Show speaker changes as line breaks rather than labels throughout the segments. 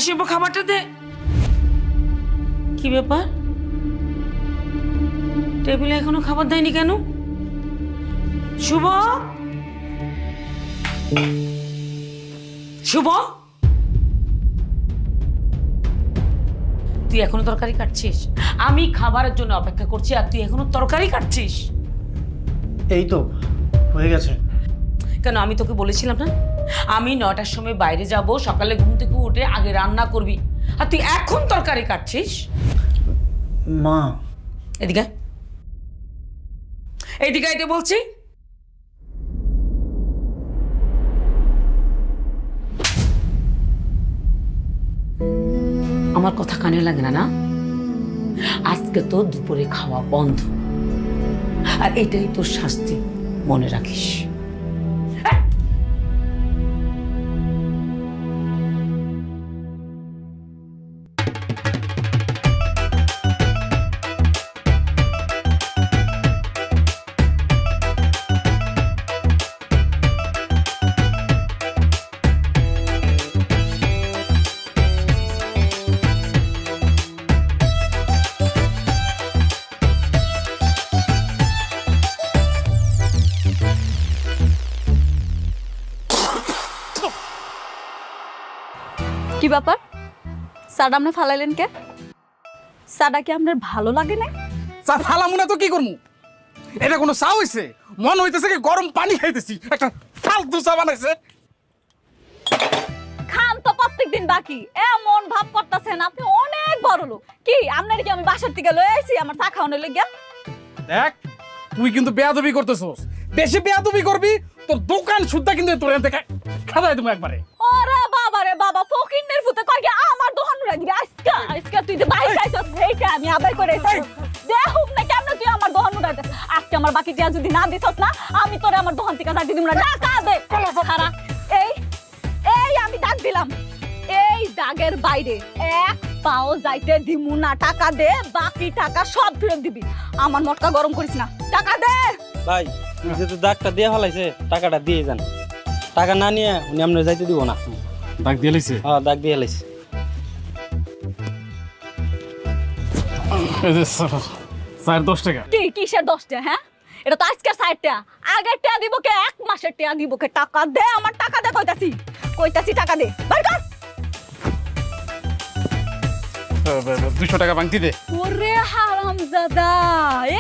শুভ খাবারটা দে। কি ব্যাপার, টেবিলে এখনো খাবার দেয়নি কেন? শুভ, শুভ, তুই এখনো তরকারি কাটছিস? আমি খাবারের জন্য অপেক্ষা করছি আর তুই এখনো তরকারি কাটছিস?
এই তো হয়ে গেছে।
কেন, আমি তোকে বলেছিলাম না আমি 9টার সময় বাইরে যাব, সকালে ঘুম থেকে উঠে আগে রান্না করবি, আর তুই এখন তরকারি কাটছিস?
মা,
এদিকে এইদিকে আইতে বলছি। আমার কথা কানে লাগে না? না, আজকে তো দুপুরে খাওয়া বন্ধ, আর এটাই তোর শাস্তি, মনে রাখিস।
কি ব্যাপার, সাডা আপনি ফালাইলেন কে? সাডা কি আপনার ভালো লাগে না?
চা ফালামু না তো কি করমু? এটা কোনো চা হইছে? মন হইতেছে কি গরম পানি খাইতেছি, একটা ফালতু চা বানাইছে।
খান তো প্রত্যেকদিন বাকি, এমন ভাব করতেছেন আপনি অনেক বড় লোক। কি আপনার কি আমি বাসার থেকে লয়ে আইছি আমার চা খাওয়ানোর লাগিয়া?
দেখ, তুই কিন্তু বেয়াদবি করতেছস। বেশি বেয়াদবি করবি তোর দোকান সুদ্ধা কিন্তু তোর এতে খাওয়াই দেবো একবারে।
ওরে বাবা রে বাবা, ফকিন্নের ফুতে কই কি আমার দোকান উড়াই দিবি? আজকে আজকে তুই যে বাইরে আইছস এইটা আমি আদায় করে আইছি। দেখুক না কেন তুই আমার দোকান উড়াইতেছ। আজকে আমার বাকি টিয়া যদি না দিছস না, আমি তোরে আমার দোকান থেকে যাইতে দিব না। টাকা দে। খারা এই এই আমি ডাক দিলাম, এই দাগের বাইরে এক পাও যাইতে দিমু না। টাকা দে, বাকি টাকা সব ফেরত দিবি। আমার মটকা গরম করিস না, টাকা দে।
ভাই যেহেতু দাগটা দিয়ে ফেলাইছে টাকাটা দিয়ে যান, টাকা না নিয়ে উনি আপনার যাইতে দিব না।
দাগ দিয়ে লাইছে?
হ্যাঁ দাগ দিয়ে ফেলাইছে।
স্যার 10 টাকা।
কি কিসের 10 টাকা? হ্যাঁ, এটা তো আজকের 60 টাকা। আগের টাকা দিব কে? এক মাসের টাকা দিব কে? টাকা দে, আমার টাকা দে কইতাছি, কইতাছি টাকা দে। বের কর।
200 টাকা বাংতি দে।
ওরে হারামজাদা,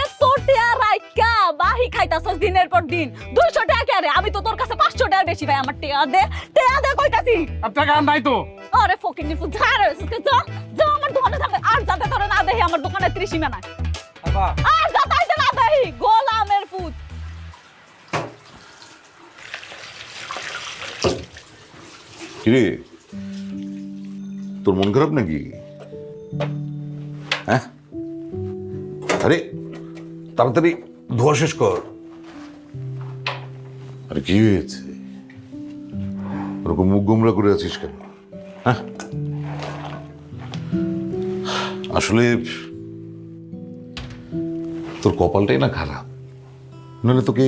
এত টাকা রাইকা বাহি খাইতাছস দিনের পর দিন। 200 টাকা কে রে? আমি তো তোর কাছে 500 টাকা বেশি ভাই। আমার টাকা দে কইতাছি।
আর টাকা আর নাই তো।
আরে ফকিন্নির ফুট ঝাড়ে যা যা আমার দোকানে থাকবে। আর যাতে তোরে না দেখি আমার দোকানে 30 সীমা নাই।
আপা
আর যাতাইতে না দেখি গোলামের ফুট।
কিরে, তোর মন খারাপ নাকি? হ্যাঁ, আরে তাড়াতাড়ি ধোয়া শেষ কর। আরে কি হয়েছে, ওরকম মুখ গোমরা করে আছিস কেন? হ্যাঁ, আসলে তোর কপালটাই না খারাপ, নাহলে তোকে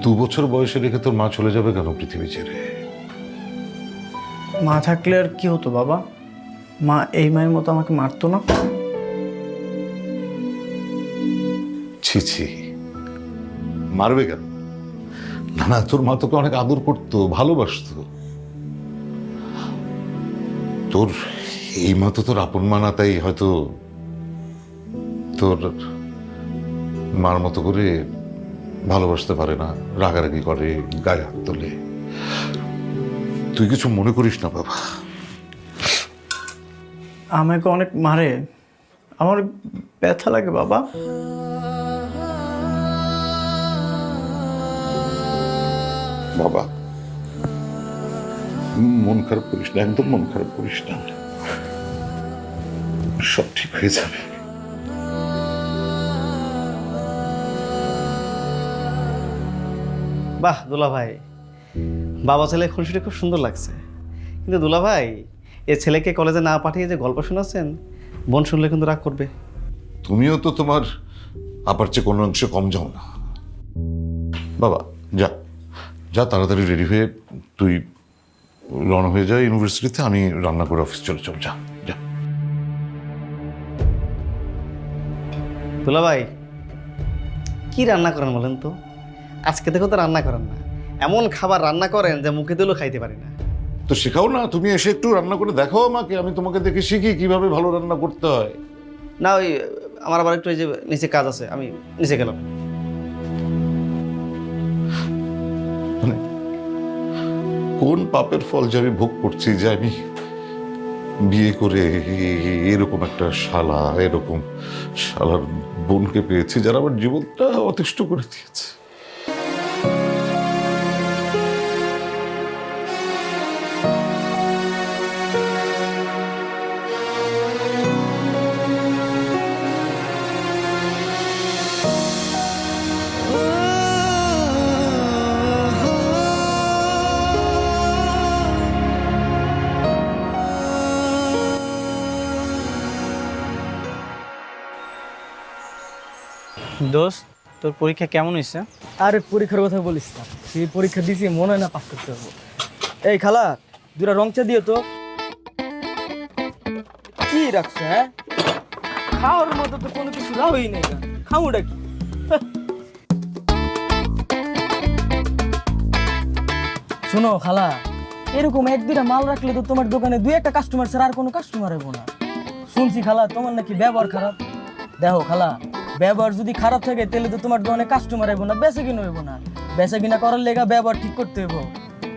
2 বছর বয়সে রেখে তোর মা চলে যাবে কেন পৃথিবী ছেড়ে?
মা থাকলে আর কি হতো বাবা? মা এই মায়ের মতো আমাকে মারতো না?
ছি ছি, মারবে কেন? না না, তোর মা তোকে অনেক আদর করতো, ভালোবাসতো। তোর এই মা তো তোর আপন মা না, তাই হয়তো তোর মার মতো করে ভালোবাসতে পারে না, রাগারাগি করে, গায়ে হাত তোলে। তুই কিছু মনে করিস না বাবা।
আমাকে অনেক মারে, আমার ব্যথা লাগে বাবা।
বাবা মন খারাপ করিস না, একদম মন খারাপ করিস না, সব ঠিক হয়ে যাবে।
বাহ দুলা ভাই, বাবা ছেলে খুনসুটি খুব সুন্দর লাগছে। কিন্তু দুলা ভাই, এ ছেলেকে কলেজে না পাঠিয়ে যে গল্প শোনাচ্ছেন, বোন শুনলে কিন্তু রাগ করবে।
তুমিও তো তোমার আপার চেয়ে কোনো অংশে কম যাও না বাবা। যা যা, তাড়াতাড়ি রেডি হয়ে তুই রওনা হয়ে যায় ইউনিভার্সিটিতে, আমি রান্না করে অফিস চলে যাবো। যা যা।
দুলা ভাই কি রান্না করেন বলেন তো? আজকে দেখো তো রান্না করেন না, এমন খাবার রান্না করেন যে মুখে দিলেও খাইতে পারি না।
তো শেখাও না, তুমি এসে একটু রান্না করে দেখাও আমাকে, আমি তোমাকে দেখে শিখি কিভাবে ভালো রান্না করতে হয়।
না ওই আমার আবার একটু এই যে নিচে কাজ আছে, আমি নিচে গেলাম।
মানে কোন পাপের ফল যে আমি ভোগ করছি যে আমি বিয়ে করে এরকম একটা এরকম শালার বোনকে পেয়েছি যারা আমার জীবনটা অতিষ্ঠ করে দিয়েছে।
দোস্ত, তোর পরীক্ষা কেমন হয়েছে?
আরে পরীক্ষার কথা বলিস না, সেই পরীক্ষা দিয়েছি মনে হয় না পাস করতে পারবো। এই খালা, দুটা রং চা দিও তো। কি রাখছো? হ্যাঁ, খাওয়ার মতো তো কোনো কিছু রাহই নেই, খাওয়াটা কি? শোনো খালা, এরকম এক দুইটা মাল রাখলে তো তোমার দোকানে দুই একটা কাস্টমার ছাড়া আর কোনো কাস্টমার হবো না। শুনছি খালা তোমার নাকি ব্যবহার খারাপ। দেখো খালা, ব্যবহার যদি খারাপ থাকে তাহলে তো তোমার দোকানে কাস্টমার হইব না, বেচা কিনা হইব না। বেচা কিনা করার লেগা ব্যবহার ঠিক করতে হইব।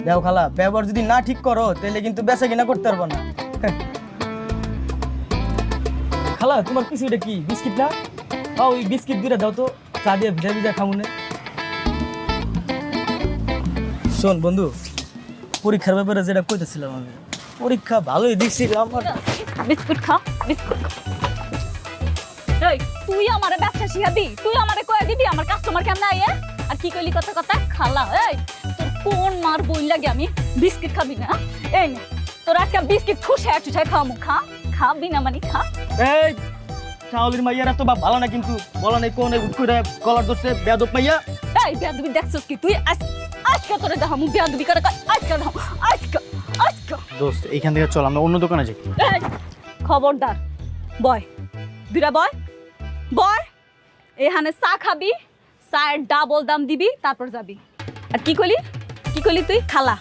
দেখো খালা, ব্যবহার যদি না ঠিক করো তাহলে কিন্তু বেচা কিনা করতে পারবো না। খালা, তোমার কিছু এটা কি বিস্কিট না? ওই বিস্কিট দুইটা দাও তো, চা দিয়ে ভিজা ভিজা খাবো না। শোন বন্ধু, পরীক্ষার ব্যাপারে যেটা কইতেছিলাম আমি, পরীক্ষা ভালোই দিচ্ছিলাম।
বিস্কুট খা, বিস্কুট খা। এই তুই আমারে ব্যবসা শিখাবি? তুই আমারে কয়ে দিবি আমার কাস্টমার কেমন আইয়ে? আর কি কইলি কথা কথা খালা? এই তোর কোন মার বই লাগে আমি বিস্কিট খাবি না? এই নে তোর আজকে বিস্কিট ঠুসে খাওয়ামু, খা, খাবি না মানে খা।
এই শাওলির মাইয়ারা তো বাপ ভালো না, কিন্তু বলা নাই কোন উঠ করে কলার ধরছে বেয়াদব মাইয়া।
এই বেয়াদবি দেখছস কি তুই? আজকে তোরে দেখামু বেয়াদবি করে, আজকে দেখামু, আজকে।
দোস্ত, এইখান থেকে চল, আমরা অন্য দোকানে যাই।
এই খবরদার, বয় দুইটা বয় বয়। এখানে চা খাবি, চায়ের ডাবল দাম দিবি, তারপর যাবি। আর কি কইলি তুই? খালা?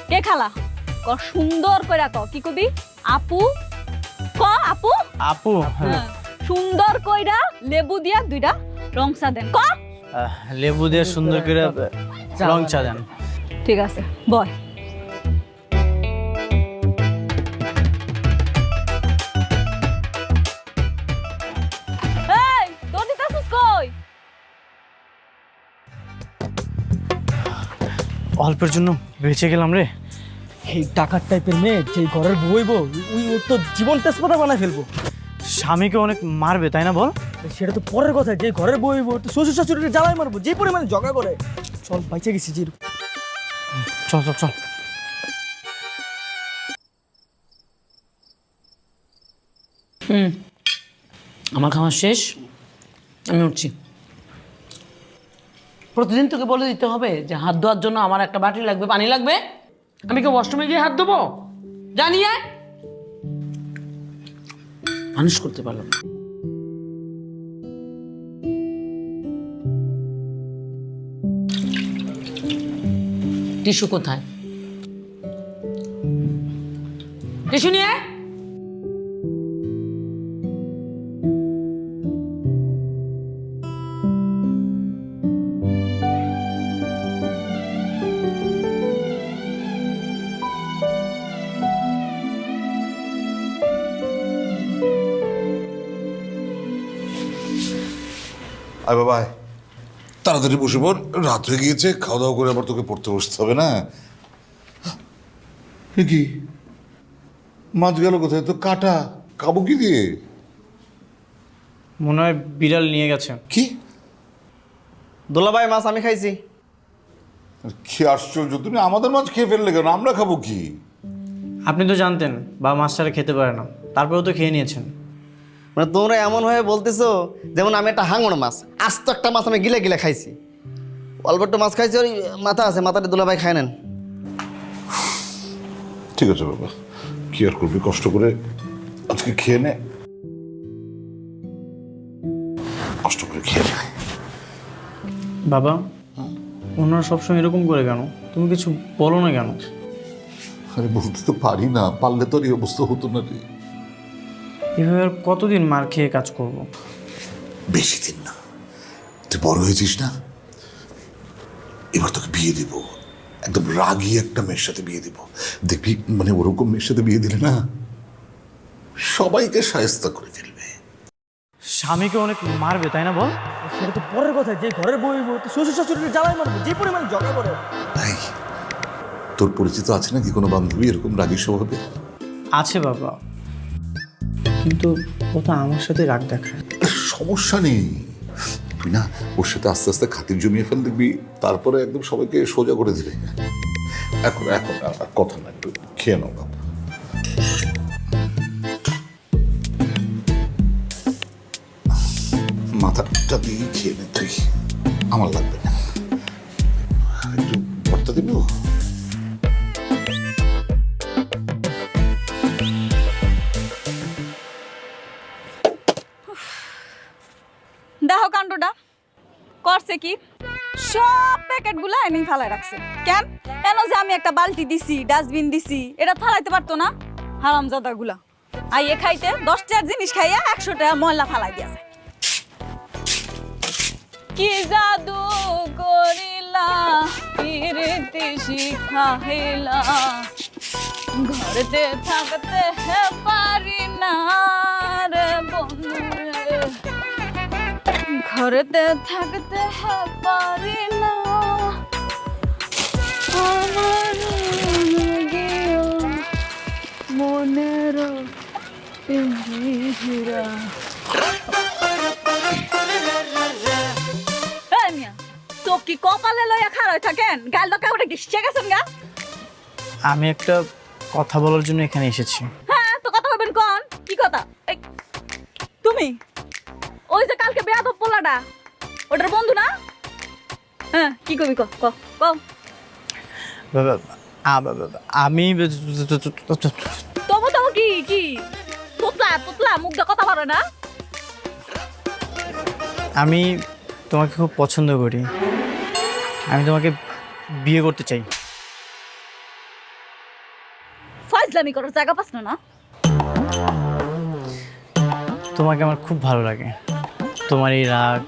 কে খালা? ক সুন্দর করে ক, কি কবি? আপু ক, আপু।
আপু?
হ্যাঁ, সুন্দর কইরা লেবু দিয়া দুইটা রং চা দেন। ক
লেবু দিয়ে সুন্দর করে রং চা দেন।
ঠিক আছে, বয়। এই তোর দিতাছিস কই?
অল্পের জন্য বেঁচে গেলাম রে।
এই টাকার টাইপের মেয়ে যে ঘরের বইব, ওই ওর তো জীবন তেজপাতা বানায় ফেলবো।
স্বামীকে অনেক মারবে, তাই না বল?
সেটা তো পরের কথা, যে ঘরের বইব তো শ্বশুর শাশুড়িকে জ্বালাই মারবো, যে পরিমাণে ঝগড়া করে। চল, বাইচে গেছি যে।
চল চল চল।
আমার খাওয়া শেষ, আমি উঠছি। প্রতিদিন তোকে বলে দিতে হবে যে হাত ধোয়ার জন্য আমার একটা বাটি লাগবে, পানি লাগবে? আমি কি ওয়াশরুমে গিয়ে হাত ধোবো? জানিয়ে মানুষ করতে পারলাম না। টিস্যু কোথায়? টিস্যু নিয়ে আয়।
আয় বাবা আয়, তাড়াতাড়ি বসে পড়, রাত হয়ে গিয়েছে, খাওয়া দাওয়া করে আবার তোকে পড়তে বসতে হবে না। কি মাছ গেল কোথায়? তো কাটা, খাবো কি দিয়ে?
মনে হয় বিড়াল নিয়ে গেছে।
কি
দোলা ভাই, মাছ আমি খাইছি।
কি আশ্চর্য, তুমি আমাদের মাছ খেয়ে ফেললে কেন? আমরা খাবো কি?
আপনি তো জানতেন বা মাছ ছাড়া খেতে পারে না, তারপরেও তো খেয়ে নিয়েছেন।
মানে তোমরা এমন হয়ে বলতেছো যেমন আমি একটা হাঙড় মাছ, আস্ত একটা মাছ আমি গিলে গিলে খাইছি। অল্প একটু মাছ খাইছি, ওই মাথা আছে, মাথাটা দুলা ভাই খাই নেন।
ঠিক আছে বাবা, কি আর করবি, কষ্ট করে আজকে খেয়ে নে, কষ্ট করে খেয়ে নে।
বাবা, ওনারা সবসময় এরকম করে কেন? তুমি কিছু বলো না কেন?
আরে বলতে তো পারি না, পারলে তো আর এই অবস্থা হতো না রে।
এভাবে আর কতদিন মার খেয়ে কাজ করব?
বেশি দিন না, তুই বড় হয়েছিস না, এবার তোকে বিয়ে দিব, একদম রাগী একটা মেয়ের সাথে বিয়ে দিব। দেখবি মানে ওরকম মেয়ের সাথে বিয়ে দিলে না সবাইকে শায়েস্তা করে ফেলবে।
স্বামীকে অনেক মারবে তাই না বল?
সেটা তো পরের কথা, যে ঘরের বই তো শ্বশুর শাশুড়িকে জ্বালাই মারবো, যে পরিমাণে ঝগড়া করে।
তাই তোর পরিচিত আছে নাকি কোনো বান্ধবী এরকম রাগী স্বভাবে?
আছে বাবা, কিন্তু ও তো আমার সাথে রাগ দেখায়।
সমস্যা নেই, তুই না ওর সাথে আস্তে আস্তে খাতির জমিয়ে ফেল, দেখবি তারপরে একদম সবাইকে সোজা করে দিলে। এখন এখন আর কথা না, একটু খেয়ে নাও বাবা। মাথাটা দিয়ে খেয়ে নে তুই, আমার লাগবে না। একটু ভর্তা দিব?
দেখো কাণ্ডটা করছে কি, সব প্যাকেট গুলা এনে ফালায় রাখছে। কেন? কেন যে আমি একটা বালতি দিছি, ডাস্টবিন দিছি, এটা ফালাইতে পারতো না? হারামজাদা গুলা আইয়ে খাইতে 10 টাকার জিনিস খাইয়া 100 টাকা ময়লা ফালাই দিয়েছে। কি জাদু করিলা পিরিতি শিখাইলা, ঘরেতে থাকতে পারি না রে বন্ধু রে, ঘরেতে থাকতে পারি না, আমার গিয়া মনের পিঞ্জিরা। তো কি কপালে লইয়া খাড়াই থাকেন? গাল বাঁকা ওটা কি শিখে গেছেন গা?
আমি একটা কথা বলার জন্য এখানে এসেছি।
হ্যাঁ, তো কথা বলবেন কোন? কি কথা? তুমি ওই যে কালকে বেয়াদব পোলাটা, ওটার বন্ধু না? হ্যাঁ, কি কবি ক ক ক।
আমি
তবু তবু কি কি তোতলা তোতলা মুখ দিয়ে কথা বলে না?
আমি তোমাকে খুব পছন্দ করি, আমি তোমাকে বিয়ে করতে চাই।
ফাজলামি করার জায়গা পাস না?
তোমাকে আমার খুব ভালো লাগে, তোমার এই রাগ,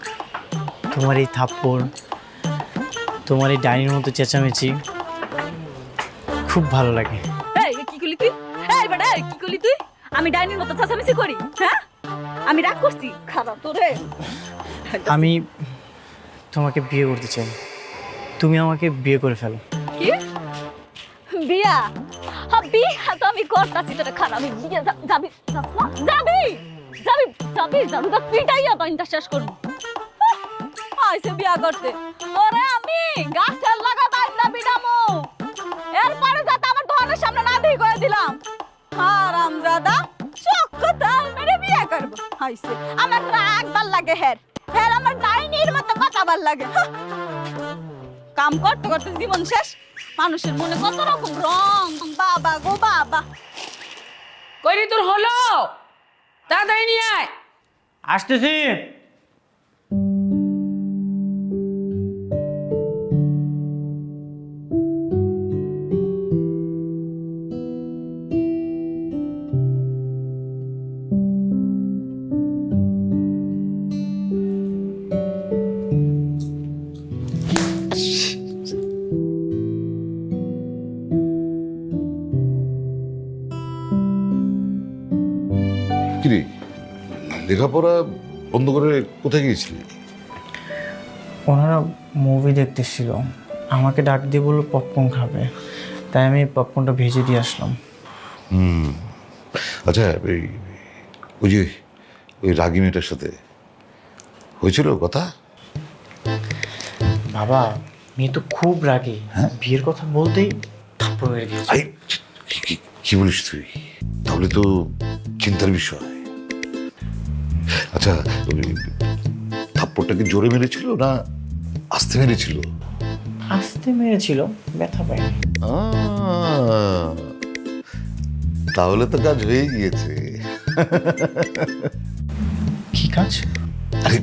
তোমার এই থাপ্পড়, তোমার এই ডাইনির মতো চেঁচামেচি খুব ভালো লাগে।
এই কি করলি তুই? এই বেটা, কি করলি তুই? আমি ডাইনির মতো চেঁচামেচি করি? হ্যাঁ, আমি রাগ করছি? খারাপ তোরে।
আমি তোমাকে বিয়ে করতে চাই, তুমি আমাকে বিয়ে করে ফেলো।
কি বিয়া? হ্যাঁ, বিয়া তো আমি করতাছি, তোরা খারাপ। আমি বিয়ে যাবি যাবি যাবি যাবি যাবি তো পিটাইয়া পাইনটা শেষ করবো। আইসে বিয়া করতে, ওরে আমি গাছের লাগা বাইন্দা পিটামু, এরপরে যাতে আমার দোকানের সামনে না দিয়ে করে দিলাম। হারামজাদা চক্কতা মেরে বিয়ে করবো। আইসে আমার রাগ ভাল লাগে, হের হের আমার ডাইনির মতো কথা ভাল লাগে। কাম করতে করতে জীবন শেষ। মানুষের মনে কত রকম রং। বাবা গো বাবা,
কইরি তোর হলো, তাড়াতাড়ি নিয়ে আয়।
আসতেছি।
কিরে, লেখাপড়া বন্ধ করে কোথায় গিয়েছিলি?
ওনারা মুভি দেখতেছিল, আমাকে ডাক দিয়ে বললো পপকর্ন খাবে, তাই আমি পপকর্নটা ভেজে দিয়ে আসলাম।
আচ্ছা, ওই যে ওই রাগী মেয়েটার সাথে হয়েছিল কথা?
বাবা, মেয়ে তো খুব রাগী, বিয়ের কথা বলতেই থাপ্পড় মেরে দিয়েছে।
কি বলিস তুই? তাহলে তো চিন্তার বিষয়। আচ্ছা, থাপ্পড়টা কি জোরে মেরেছিল না আস্তে মেরেছিল?
আস্তে মেরেছিল, ব্যথা পায়নি।
তাহলে তো কাজ হয়ে গিয়েছে।
কি কাজ?
আরে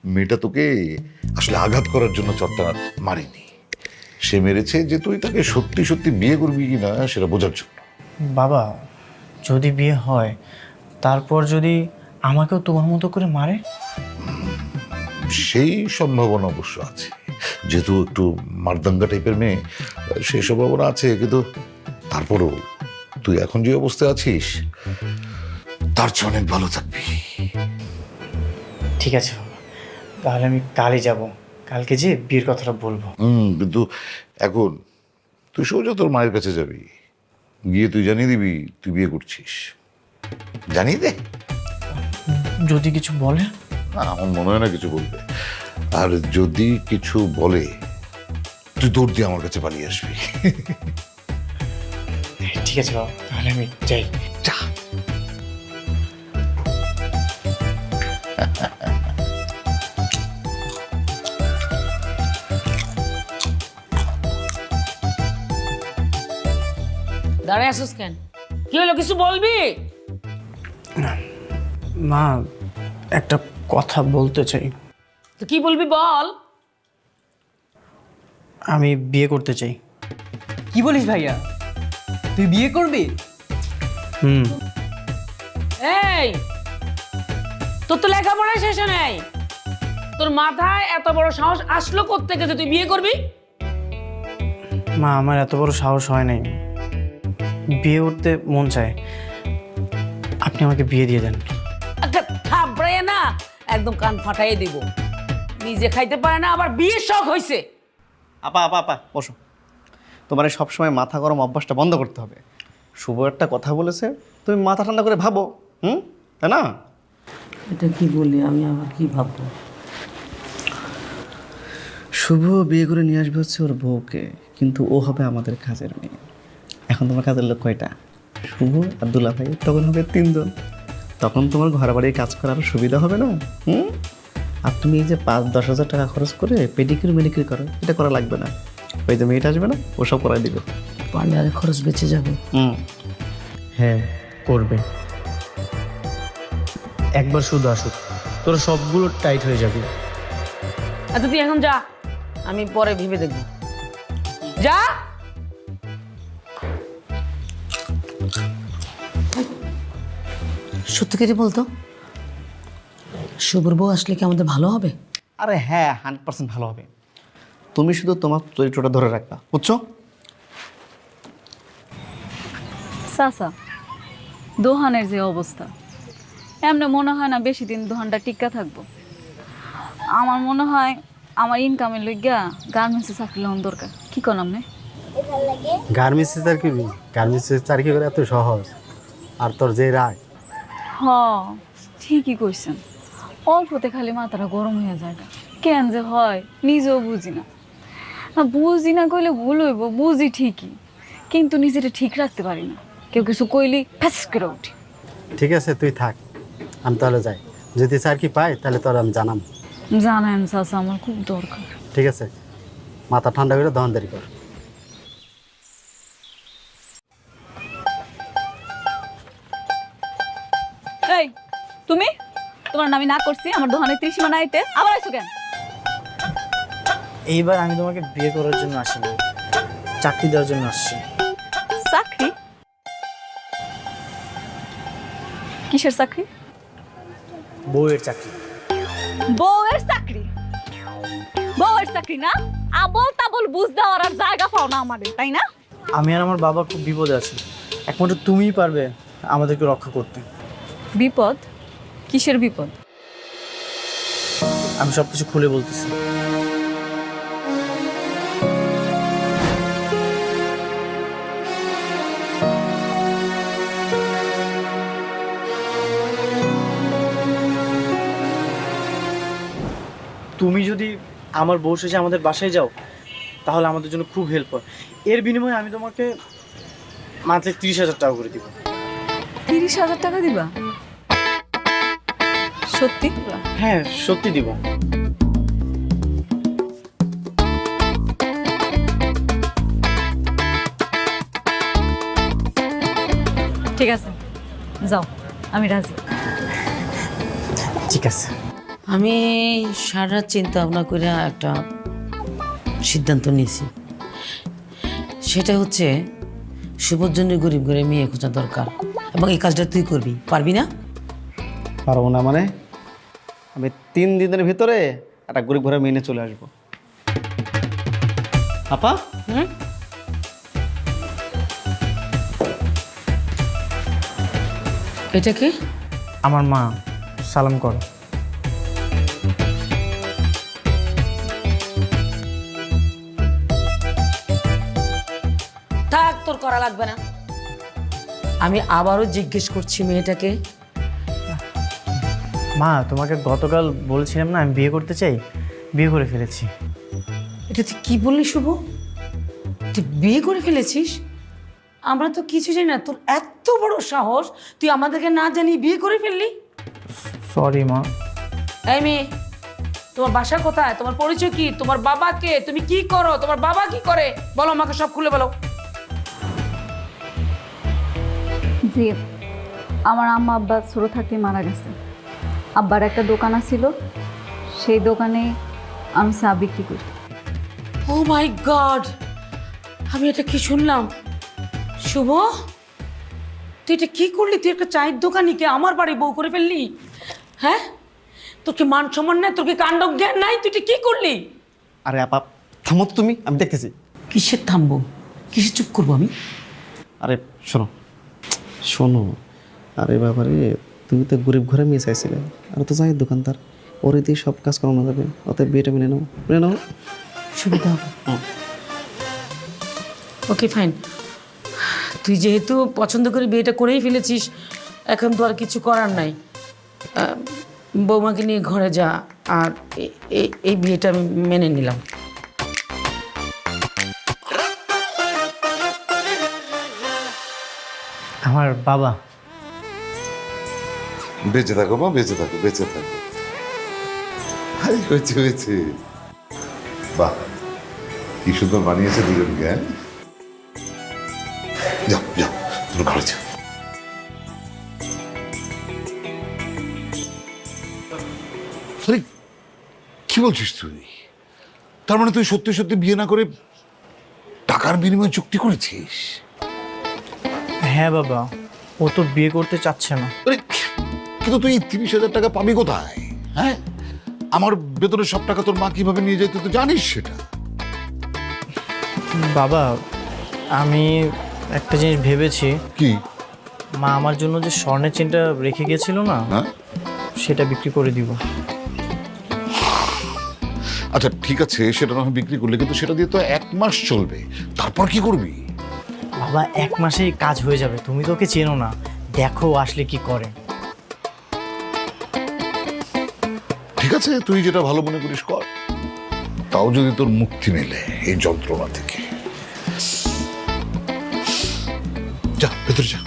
মেয়েটা তোকে আসলে আঘাত করার জন্য চটটা মারেনি, সে মেরেছে যে তুই তাকে সত্যি সত্যি বিয়ে করবি কিনা সেটা বোঝার জন্য।
বাবা, যদি বিয়ে হয় তারপর যদি আমাকেও তোমার মতো করে মারে?
সেই সম্ভাবনা অবশ্য আছে, যেহেতু একটু মারদাঙ্গা টাইপের মেয়ে, সেই সম্ভাবনা আছে। কিন্তু তারপরও তুই এখন যে অবস্থায় আছিস তার চেয়ে অনেক ভালো থাকবি।
ঠিক আছে বাবা, তাহলে আমি কালই যাব, কালকে যে বিয়ের কথাটা বলবো।
কিন্তু এখন তুই সোজা তোর মায়ের কাছে যাবি, গিয়ে তুই জানিয়ে দিবি তুই বিয়ে করছিস। জানিয়ে দে।
যদি কিছু বলে?
না, আমার মনে হয় না কিছু বলবে। আর যদি কিছু বলে তুই দৌড় দিয়ে আমার কাছে পালিয়ে আসবি।
ঠিক আছে বাবা, তাহলে আমি যাই।
যা।
দাঁড়ায় আসিস কেন? কি হলো, কিছু বলবি?
মা, একটা কথা বলতে চাই।
তো কি বলবি বল।
আমি বিয়ে করতে চাই।
কি বলিস ভাইয়া, তুই বিয়ে করবি?
হুম।
এই, তোর তো লেখাপড়া শেষে নেই, তোর মাথায় এত বড় সাহস আসলো কোত্থেকে যে তুই বিয়ে করবি?
মা, আমার এত বড় সাহস হয় নাই, বিয়ে করতে মন চায়। আপনি আমাকে বিয়ে দিয়ে দেন।
একটা থাবড়াইয়া না একদম কান ফাটাইয়ে দিব। নিজে খাইতে পারে না, আবার বিয়ের শখ হয়েছে।
আপা আপা আপা বসো। তোমার এই সবসময় মাথা গরম অভ্যাসটা বন্ধ করতে হবে। শুভ একটা কথা বলেছে, তুমি মাথা ঠান্ডা করে ভাবো। তাই না?
এটা কি বলি, আমি আবার কি ভাববো?
শুভ বিয়ে করে নিয়ে আসবে হচ্ছে ওর বউকে, কিন্তু ও হবে আমাদের কাজের মেয়ে। এখন তোমার কাজের লোক কয়টা? শুভ আর দুলা ভাই, তখন হবে 3 জন। তখন তোমার ঘর বাড়ির কাজ করার সুবিধা হবে না? আর তুমি এই যে 5-10 হাজার টাকা খরচ করে পেডিকিউর মেডিকিউর করো, এটা করা লাগবে না। ওই যে মেয়েটা আসবে না, ও সব করাই দিবে।
পার্লারের খরচ বেঁচে যাবে।
হ্যাঁ, করবে। একবার শুধু আসুক, তোর সবগুলো টাইট হয়ে যাবে।
আচ্ছা তুই এখন যা, আমি পরে ভেবে দেখব। যা। সত্যি করে বলতো, শুভর বউ আসলে কি আমাদের ভালো হবে?
আরে হ্যাঁ, 100% ভালো হবে। তুমি শুধু তোমার চরিত্রটা ধরে রাখবা, বুঝছো?
চাচা, দোহানের যে অবস্থা, এমনি মনে হয় না বেশি দিন দোহানটা টিকা থাকবো। আমার মনে হয় আমার ইনকামের লইগা গার্মেন্টসে চাকরি লওয়ার দরকার। কি কোন আপনি?
গার্মেন্টসে চাকরি, গার্মেন্টসে চাকরি করে এত সহজ? আর তোর যে রায়।
হ, ঠিকই কইছেন। অল্পতে খালি মাথাটা গরম হয়ে যায়। কেন যে হয় নিজেও বুঝি না। বুঝি না কইলে ভুল হইব, বুঝি ঠিকই, কিন্তু নিজেটা ঠিক রাখতে পারি না। কেউ কিছু কইলি ফ্যাস করে উঠি।
ঠিক আছে, তুই থাক, আমি তাহলে যাই। যদি চাকরি পাই তাহলে তোর আমি জানাম।
জানেন চাচা, আমার খুব দরকার।
ঠিক আছে, মাথা ঠান্ডা করে দহনদারি কর।
এই তুমি, তোমার নামে না করছি আমার দোকানে 30 মানে আইতে, আবার আইছো কেন?
এইবার আমি তোমাকে বিয়ে করার জন্য আসিনি, চাকরি দেওয়ার জন্য আসছি।
চাকরি? কিসের চাকরি?
বউয়ের চাকরি।
বউয়ের চাকরি? বউয়ের চাকরি না? আবল তাবল বুঝ দেওয়ার আর জায়গা পাও না আমাদের, তাই না?
আমি আর আমার বাবা খুব বিপদে আছি, একমাত্র তুমিই পারবে আমাদেরকে রক্ষা করতে।
বিপদ? কিসের বিপদ?
আমি সব কিছু খুলে বলতেছি। তুমি যদি আমার বউ শেষে আমাদের বাসায় যাও তাহলে আমাদের জন্য খুব হেল্প হয়। এর বিনিময়ে আমি তোমাকে মান্থলি 30,000 টাকা করে দিব।
30,000 টাকা দিবা? সত্যি?
হ্যাঁ, সত্যি দিব।
ঠিক আছে, যাও, আমি রাজি।
ঠিক আছে।
আমি সারা চিন্তা ভাবনা করে একটা সিদ্ধান্ত নিয়েছি। সেটা হচ্ছে শুভর জন্য গরিব ঘরে মেয়ে খোঁজা দরকার, এবং এই কাজটা তুই করবি, পারবি না?
পারবো না মানে? আমি 3 দিনের ভিতরে একটা গরিব ঘরে মেনে চলে আসবো। আপা,
এটা কি?
আমার মা, সালাম করো।
থাক, তোর করা লাগবে না। আমি আবারও জিজ্ঞেস করছি মেয়েটাকে।
মা, তোমাকে গতকাল বলছিলাম না আমি বিয়ে করতে চাই, বিয়ে করে ফেলেছি।
এটা তুই কি বললি শুভ? তুই বিয়ে করে ফেলেছিস? আমরা তো কিছু জানি না, তোর এত বড় সাহস, তুই আমাদেরকে না জানিয়ে বিয়ে করে ফেললি?
সরি মা।
এই মেয়ে, তোমার বাসা কোথায়? তোমার পরিচয় কি? তোমার বাবা কে? তুমি কি করো? তোমার বাবা কি করে? বলো, আমাকে সব খুলে বলো।
জি, আমার আম্মা আব্বা ছোট থাকতে মারা গেছে। আব্বার একটা দোকান ছিল, সেই দোকানে আমি চা বিক্রি করি।
ও মাই গড, আমি এটা কি শুনলাম? শুভ, তুই এটা কি করলি? তুই একটা চায়ের দোকানিকে আমার বাড়ি বউ করে ফেললি? হ্যাঁ, তোর কি মান সম্মান নাই? তোর কি কাণ্ড জ্ঞান নাই? তুই এটা কি করলি?
আরে আপা থামো তো তুমি, আমি দেখতেছি।
কিসের থামবো? কিসের চুপ করবো আমি?
আরে শোনো শোনো, আরে বাবারে, তুমি তো গরিব ঘরে মেয়ে চাইছিলে, আর তো চায়ের দোকানদার, ওরে দিয়ে সব কাজ করানো যাবে। অতএব বিয়েটা মেনে নাও, মেনে নাও।
সুবিধা হবে। ওকে ফাইন, তুই যেহেতু পছন্দ করে বিয়েটা করেই ফেলেছিস, এখন তো আর কিছু করার নাই। বৌমাকে নিয়ে ঘরে যা, আর এই বিয়েটা আমি মেনে নিলাম।
আমার বাবা।
বেঁচে থাকো মা, বেঁচে থাকো, বেঁচে থাকো। হয়েছে হয়েছে। বাহ, কি সুন্দর বানিয়েছে দুজনকে। হ্যাঁ, যাও যাও, তুমি ঘরে যাও। আরে, কি বলছিস তুই? তার মানে তুই সত্যি সত্যি বিয়ে না করে টাকার বিনিময়ে চুক্তি করেছিস?
হ্যাঁ বাবা, ও তো বিয়ে করতে চাচ্ছে না।
আরে, কিন্তু তুই 30,000 টাকা পাবি কোথায়? হ্যাঁ, আমার বেতনের সব টাকা তোর মা কিভাবে নিয়ে যায় তুই তো জানিস সেটা।
বাবা, আমি একটা জিনিস ভেবেছি।
কি?
মা আমার জন্য যে স্বর্ণের চেনটা রেখে গেছিল না,
হ্যাঁ,
সেটা বিক্রি করে দিব।
আচ্ছা ঠিক আছে, সেটা না হয় বিক্রি করলে, কিন্তু সেটা দিয়ে তো 1 মাস চলবে, তারপর কি করবি?
বাবা, 1 মাসেই কাজ হয়ে যাবে। তুমি তো ওকে চেনো না, দেখো আসলে কি করে।
ঠিক আছে, তুই যেটা ভালো মনে করিস কর। তাও যদি তোর মুক্তি মেলে এই যন্ত্রণা থেকে। যা ভেতরে যা।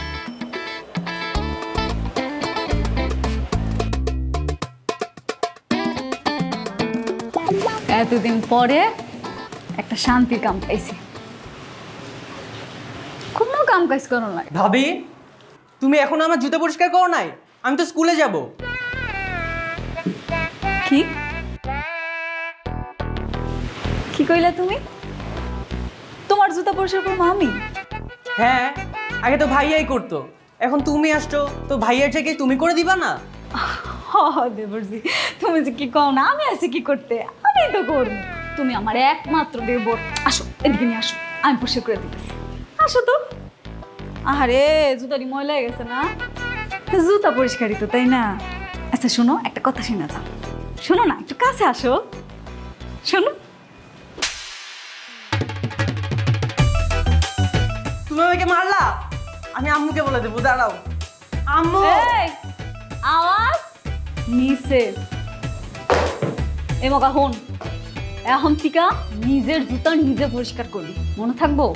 এতদিন পরে একটা শান্তির কাম পাইছি। কোনো কাম কাজ করো না।
ভাবি, তুমি এখন আমার জুতো পরিষ্কার করো নাই? আমি তো স্কুলে যাব।
কি কি কইলা তুমি? তোমার জুতা পরিষ্কার করবো আমি?
হ্যাঁ, আগে তো ভাইয়াই করতো, এখন তুমি আসছো তো ভাইয়ার থেকে তুমি করে দিবা না?
দেবরজি, তুমি যে কি কও না, আমি আছি কি করতে? আমি তো করব। তুমি আমার একমাত্র দেবর। আসো, এদিকে নিয়ে আসো, আমি পরিষ্কার করে দিতেছি। আসো তো। আহারে, জুতারি ময়লা হয়ে গেছে না? জুতা পরিষ্কারই তো, তাই না? আচ্ছা শোনো, একটা কথা শোনা যাও। শোনো না, একটু কাছে আসো, শোনো।
তুমি আমাকে মারলা, আমি আম্মুকে বলে দেবো। দাঁড়াও আম্মু।
এই, আওয়াজ নিচে। এমকা হন, এখন থেকে নিজের জুতা নিজে পরিষ্কার করবি, মনে থাকবো?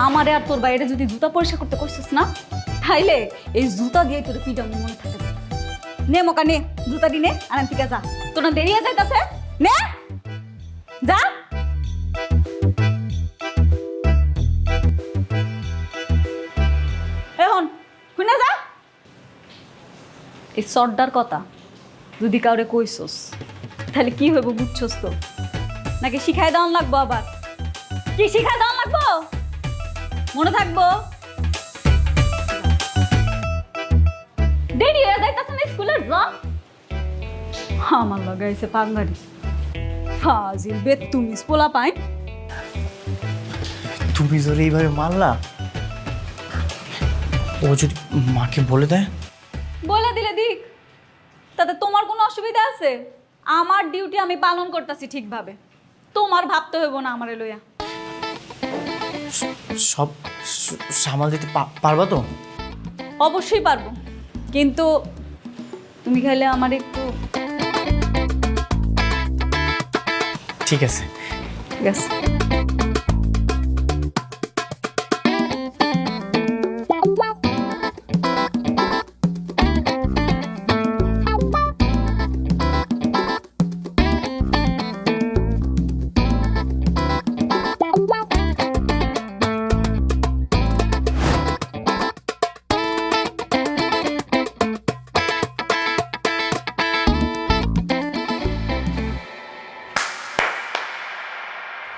আমারে আর তোর বাইরে যদি জুতা পরিষ্কার করতে কইছিস না, তাইলে এই জুতা দিয়ে তোর পিটা মনে থাকে। নে মকা নে, জুতা দি নে, আর থেকে যা। তোর না দেরি হয়ে যাইতাছে, নে যা। এখন এই সর্দার কথা যদি কাউরে কইছস তাহলে কি হইব বুঝছস তো? নাকি শিখাই দেওয়ান লাগবো আবার? কি শিখাই দেওয়ান লাগবো? মনে থাকবো? দেরি হয়ে যাইতাছে না স্কুলের যা। আমার লাগাইছে পাঙ্গারি ফাজিল বেতুমিস পোলা পাই।
তুমি যদি এইভাবে মারলা, ও যদি মাকে বলে দেয়?
বলে দিলে দিক, তাতে তোমার কোনো অসুবিধা আছে? আমার ডিউটি আমি পালন করতেছি ঠিকভাবে, তোমার ভাবতে হইব না আমারে লইয়া।
সব সামাল দিতে পারবা তো?
অবশ্যই পারবো, কিন্তু তুমি খাইলে আমার একটু।
ঠিক আছে।
ঠিক আছে।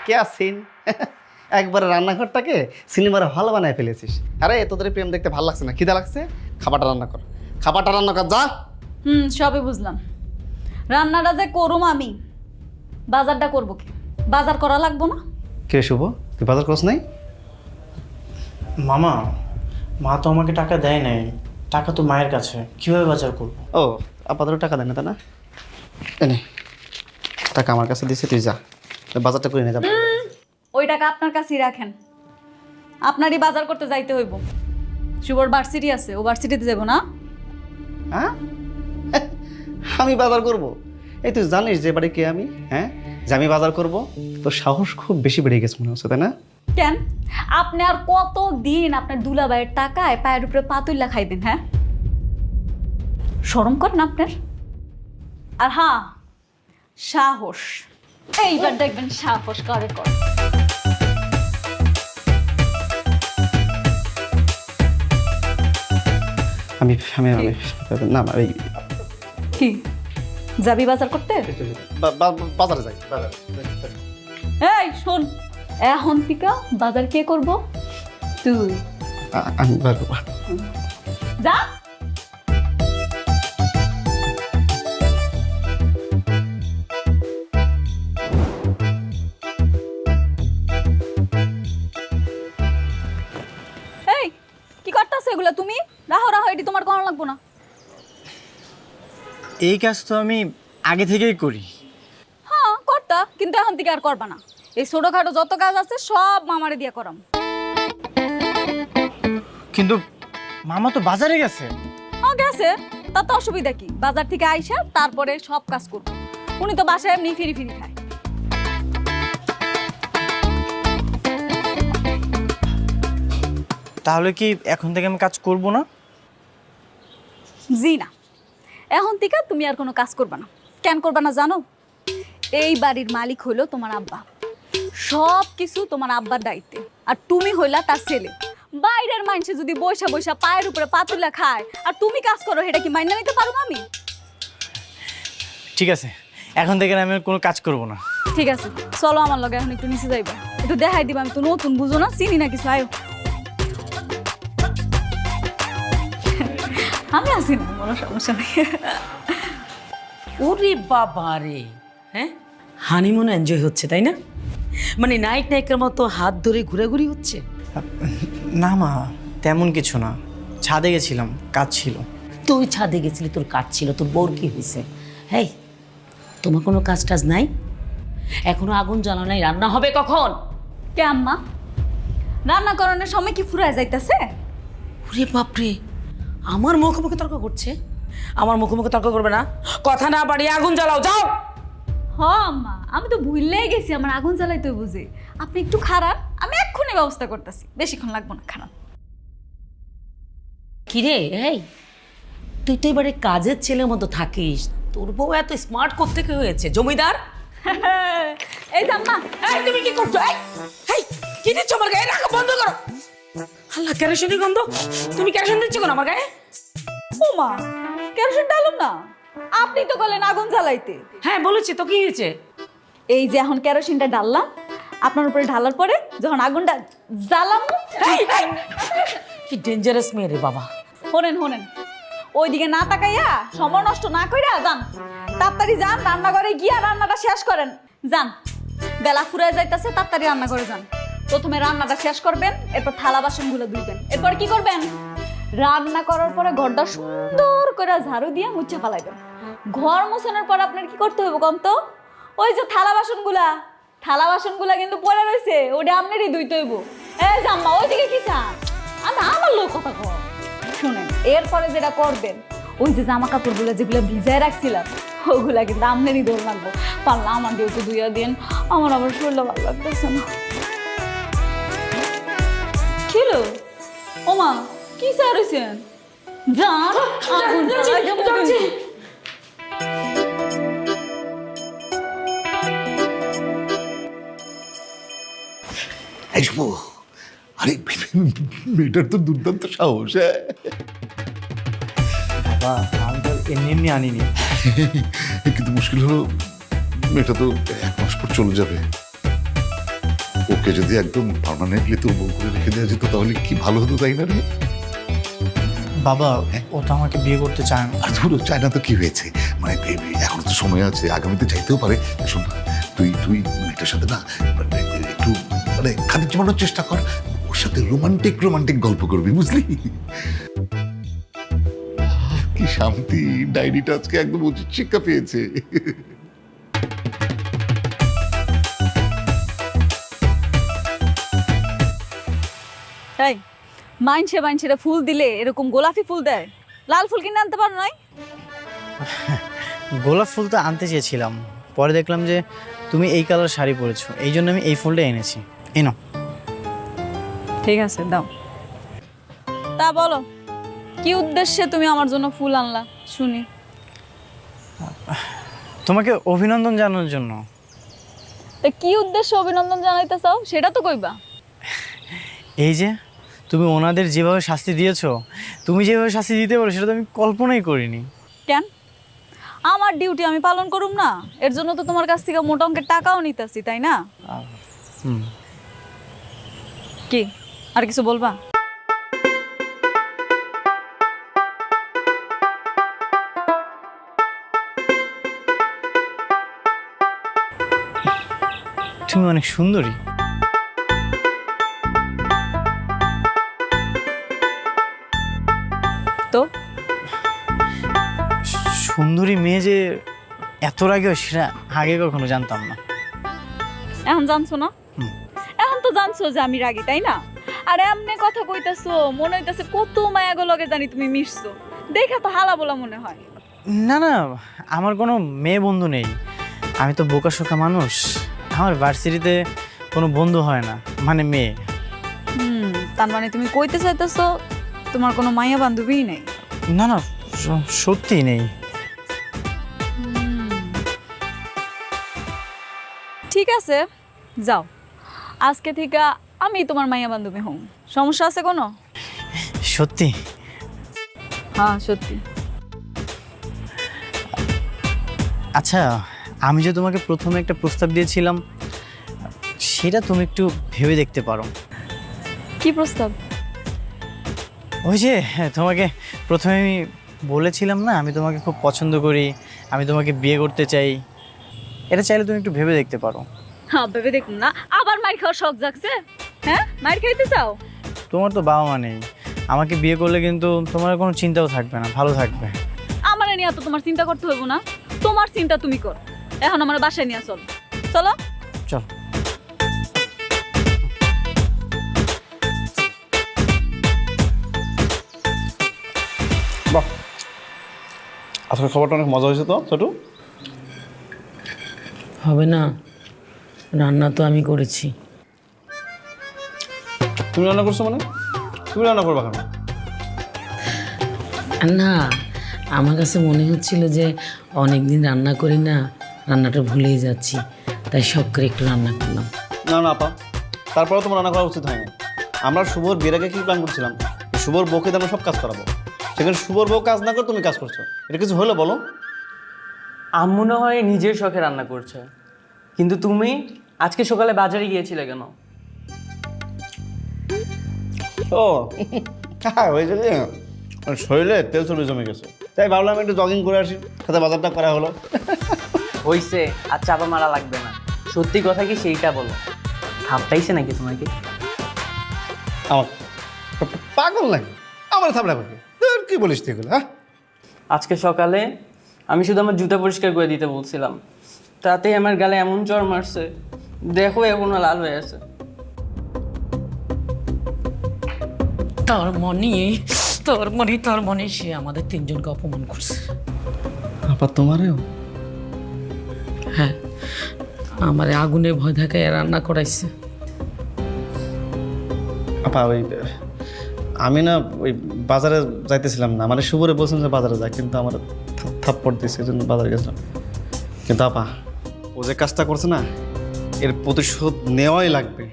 কে আসিন? একবারে রান্নাঘরটাকে সিনেমার হল বানায় ফেলেছিস। আরে তোদের প্রেম দেখতে ভালো লাগছে না? খিদা লাগছে? খাবারটা রান্না কর, খাবারটা রান্না কর, যা।
সবই বুঝলাম। রান্নাটা যে করুম আমি, বাজারটা করবো কি? বাজার করা লাগবো না?
কে শুভ, তুই বাজার করছ নাই?
মামা, মা তো আমাকে টাকা দেয় নাই, টাকা তো মায়ের কাছে, কিভাবে বাজার করবো?
ও, আপাতত টাকা দেয় না তা না? এনে টাকা আমার কাছে দিছে, তুই যা বাজারটা করে নিয়ে যাবো।
ওই টাকা আপনার কাছেই রাখেন, আপনারই বাজার করতে যাইতে হইব। শুভর ভার্সিটি আছে, ও ভার্সিটিতে যাবো না?
হ্যাঁ, আমি বাজার করব? এই তুই জানিস যে বাড়ি কে আমি? হ্যাঁ, যে আমি বাজার করব? তোর সাহস খুব বেশি বেড়ে গেছে মনে হচ্ছে, তাই না?
কেন আপনি আর কতদিন আপনার দুলাভাইয়ের টাকায় পায়ের উপরে পাতুল্লা খাইবেন? হ্যাঁ, শরম করেন আপনার? আর হ্যাঁ, সাহস এইবার দেখবেন সাহস করে কর।
আমি আমি না এই
কি যাবি বাজার করতে?
বাজারে যাই, বাজারে।
এই শোন, এখন থেকে বাজার কে করব? তুই।
আমি বাজার করব।
যা। এই কি করতেছো এগুলা তুমি? রাহো রাহো, এটি তোমার করা লাগবো না।
এই কাজ তো আমি আগে থেকেই করি।
হ্যাঁ করতা, কিন্তু এখন থেকে আর করবা না। এই ছোটখাটো যত কাজ আছে সব মামারে দিয়া করাম।
কিন্তু মামা তো বাজারে গেছে।
হ্যাঁ গেছে, তাতে অসুবিধা কি? বাজার থেকে আইসা তারপরে সব কাজ করবো। উনি তো বাসায় এমনি ফিরি ফিরি খায়।
তাহলে কি এখন থেকে আমি কাজ করব না?
জি না, এখন থেকে তুমি আর কোনো কাজ করবা না। কেন করবা না জানো? এই বাড়ির মালিক হইলো তোমার আব্বা, সব কিছু তোমার আব্বার দায়িত্বে। আর তুমি হইলা তার ছেলে। বাইরের মানুষে যদি বৈশা বৈশা পায়ের উপরে পাতুলা খায় আর তুমি কাজ করো, এটা কি মাইনা নিতে পারো আমি?
ঠিক আছে, এখন থেকে আমি আর কোনো কাজ করব না।
ঠিক আছে, চলো আমার লগে এখন একটু নিচে যাইবা, একটু দেখাই দিবা। আমি তো নতুন, বুঝো না, চিনি না কিছু। আয়ো, আমি আসি না, কোনো সমস্যা নেই।
ওরে বাবা রে, হ্যাঁ হানিমুন এনজয় হচ্ছে তাই না? মানে নায়ক নায়িকার মতো হাত ধরে ঘোরাঘুরি হচ্ছে?
না মা, তেমন কিছু না, ছাদে গেছিলাম, কাজ ছিল।
তুই ছাদে গেছিলি, তোর কাজ ছিল, তোর বউর কি হয়েছে? হেই, তোমার কোনো কাজ টাজ নাই? এখনো আগুন জ্বালানো নাই, রান্না হবে কখন?
কে আম্মা, রান্না করানোর সময় কি ফুরায় যাইতাছে?
ওরে বাপরে, আমার মুখোমুখি তর্ক করছে? আমার মুখোমুখি তর্ক করবে না, কথা না বাড়িয়ে আগুন জ্বালাও, যাও।
হ আম্মা, আমি তো ভুললেই গেছি আমার আগুন জ্বালাইতে বুঝে। আপনি একটু খারাপ, আমি এক্ষুনি ব্যবস্থা করতেছি, বেশিক্ষণ লাগবো না। খারাপ
কিরে, এই তুই তো এবারে কাজের ছেলের মতো থাকিস, তোর বউ এত স্মার্ট কোত্থেকে হয়েছে? জমিদার?
এই যে আম্মা,
এই তুমি কি করছো? এই কি দিচ্ছ আমার গায়ে? রাখো, বন্ধ করো। আল্লাহ, কেরোসিনের গন্ধ। তুমি কেরোসিন দিচ্ছ কেন আমার গায়ে?
ও মা, কেরোসিন ডালুম না? আপনি তো বলেন আগুন জ্বালাইতে।
হ্যাঁ বলেছি তো, কি হয়েছে?
এই যে এখন কেরোসিনটা ঢাললাম, আপনার উপরে ঢালার পরে যখন আগুনটা জ্বালাম,
কি ডেঞ্জারাস মেয়ে রে বাবা।
শোনেন শোনেন, ওইদিকে না তাকাইয়া সময় নষ্ট না কইরা যান, তাড়াতাড়ি যান রান্নাঘরে গিয়া রান্নাটা শেষ করেন। যান, বেলা ফুরায় যাইতেছে, তাড়াতাড়ি রান্না করে যান। প্রথমে রান্নাটা শেষ করবেন, এরপর থালা বাসনগুলো ধুইবেন। এরপর কি করবেন? রান্না করার পরে ঘরটা সুন্দর করে ঝাড়ু দিয়ে মুছে ফেলাইবেন। ঘর মোছানোর পর আপনার কি করতে হবে কম তো? ওই যে থালা বাসনগুলা কিন্তু পড়ে রয়েছে, ওটা আপনারই ধুইতে হইব। এই জাম্মা, ওইদিকে কি চান? আমার লোক কথা কর। শুনেন, এরপরে যেটা করবেন, ওই যে জামা কাপড়গুলো যেগুলো ভিজায় রাখছিলাম, ওগুলা কিন্তু আপনারই দৌড় লাগবো। পারলে আমার ডিউটি ধুইয়া দিন, আমার আবার শরীরটা ভালো লাগতেছে না। ছিল ওমা, কি চাইছেন? যান, আগুন জ্বালাইয়া মরবেন।
এই শুভ, আরে মেয়েটার তো দুর্দান্ত সাহস। হ্যাঁ
বাবা আমি তো এমনি এমনি আনিনি।
কিন্তু মুশকিল হলো মেয়েটা তো 1 মাস পর চলে যাবে। ওকে যদি একদম পার্মানেন্টলি তোর বউ করে রেখে দেওয়া যেত তাহলে কি ভালো হতো, তাই না রে?
বাবা ও তো আমাকে বিয়ে করতে চায় না।
আর ধরো চায় না তো কি হয়েছে, মানে এখন তো সময় আছে, আগামীতে চাইতেও পারে। শোন না, তুই মেয়েটার সাথে না একটু মানে খানিক জমানোর চেষ্টা কর, ওর সাথে রোমান্টিক গল্প করবি, বুঝলি? কি শান্তি, ডায়েরিটা আজকে একদম উচিত শিক্ষা পেয়েছে।
তাই মাইনসে ফুল দিলে এরকম গোলাপি ফুল দেয়, লাল ফুল কিনে আনতে পারো নাই?
গোলাপ ফুল তো আনতে চেয়েছিলাম, পরে দেখলাম যে তুমি এই কালার শাড়ি পরেছো, এই জন্য আমি এই ফুলটা এনেছি। এনো।
ঠিক আছে, দাও। তা বলো, কি উদ্দেশ্যে তুমি আমার জন্য ফুল আনলা শুনি?
তোমাকে অভিনন্দন জানানোর জন্য।
তা কি উদ্দেশ্যে অভিনন্দন জানাইতে চাও সেটা তো কইবা।
এই যে তুমি ওনাদের যেভাবে শাস্তি দিয়েছো, তুমি যেভাবে শাস্তি দিতে পারো সেটা তো আমি কল্পনাই করিনি।
কেন? আমার ডিউটি আমি পালন করুম না? এর জন্য তো তোমার কাছ থেকে মোটা অঙ্কের টাকাও নিতেছি, তাই না?
হুম।
কি আর কিছু বলবা?
তুমি অনেক সুন্দরী।
তো
সুন্দরী মেয়ে যে এত রাগে হয় সেটা আগে কখনো জানতাম না।
এখন জানছো না?
হুম।
এখন তো জানছো যে আমি রাগী, তাই না? আর এমনি কথা কইতাছো, মনে হইতাছে কত মায়াগো লগে জানি তুমি মিশছো, দেখে তো হালা বলা মনে হয়।
না না, আমার কোনো মেয়ে বন্ধু নেই, আমি তো বোকাশোকা মানুষ। আমার ভার্সিটিতে কোনো বন্ধু হয় না, মানে মেয়ে।
তার মানে তুমি কইতে চাইতেছো তোমার কোনো মাইয়া বান্ধবীই নেই?
না না, সত্যি নেই।
ঠিক আছে, যাও, আজকে থেকে আমি তোমার মাইয়া বান্ধবী হই। সমস্যা আছে কোনো?
সত্যি?
হ্যাঁ সত্যি।
আচ্ছা, আমি যে তোমাকে প্রথমে একটা প্রস্তাব দিয়েছিলাম সেটা তুমি একটু ভেবে দেখতে পারো।
কি প্রস্তাব?
ওই যে তোমাকে প্রথমে আমি বলেছিলাম না আমি তোমাকে খুব পছন্দ করি, আমি তোমাকে বিয়ে করতে চাই, এটা চাইলে তুমি একটু ভেবে দেখতে পারো।
হ্যাঁ ভেবে দেখুন না, আবার মার খাওয়ার শখ জাগছে? হ্যাঁ, মার খাইতে চাও?
তোমার তো বাবা মা নেই, আমাকে বিয়ে করলে কিন্তু তোমার কোনো চিন্তাও থাকবে না, ভালো থাকবে।
আমার নিয়ে তো তোমার চিন্তা করতে হইব না, তোমার চিন্তা তুমি কর। এখন আমার বাসায় নিয়ে চলো। চলো
চল।
বাহ, আজকে খাবারটা অনেক মজা হয়েছে তো ছোটু।
হবে না, রান্না তো আমি করেছি।
তুমি রান্না করছো মানে? তুমি রান্না করবা কেন?
না, আমার কাছে মনে হচ্ছিল যে অনেক দিন রান্না করি না, রান্নাটা ভুলেই যাচ্ছি, তাই শখ করে একটু রান্না করলাম।
না না আপা, তারপরেও তোমার রান্না করা উচিত হয়নি। আমরা শুভর বিয়ের আগে কি প্ল্যান করছিলাম, শুভর বউকে দিয়ে আমরা সব কাজ করাবো।
সেখানে শুভর বউ কাজ না করে তুমি কাজ করছো, এটা কিছু হলো বলো?
আম্মু না হয় নিজের শখে রান্না করছে, কিন্তু তুমি আজকে সকালে বাজারে গিয়েছিলে কেন?
ও হ্যাঁ, ওই যে শরীরে তেল চর্বি জমে গেছে, তাই ভাবলাম একটু জগিং করে আসি, সাথে বাজারটা করা হলো।
হইছে, আর চাপা মারা লাগবে না। সত্যি কথা কি সেইটা বলো, থাপটাইছে নাকি তোমাকে?
আমার পাগল নাকি? আমার থাপড়া পাখি, তোর কি বলিস তুই এগুলো? হ্যাঁ,
আজকে সকালে আমি শুধু আমার জুতা পরিষ্কার করে দিতে বলছিলাম, তাতেই আমার গালে এমন চড় মারছে, দেখো এখনো লাল হয়ে আছে।
তার মনে সে আমাদের তিনজনকে অপমান করছে।
আপা তোমারেও?
হ্যাঁ, আমার আগুনে ভয় দেখায় রান্না করাইছে।
আপা ওই আমি না ওই বাজারে যাইতেছিলাম না, মানে শুভরে বলছিলাম যে বাজারে যায়, কিন্তু আমার থাপ্পড় দিয়েছে, এই জন্য বাজারে গেছিলাম। কিন্তু আপা ও যে কাজটা করছে না, এর প্রতিশোধ নেওয়াই লাগবে।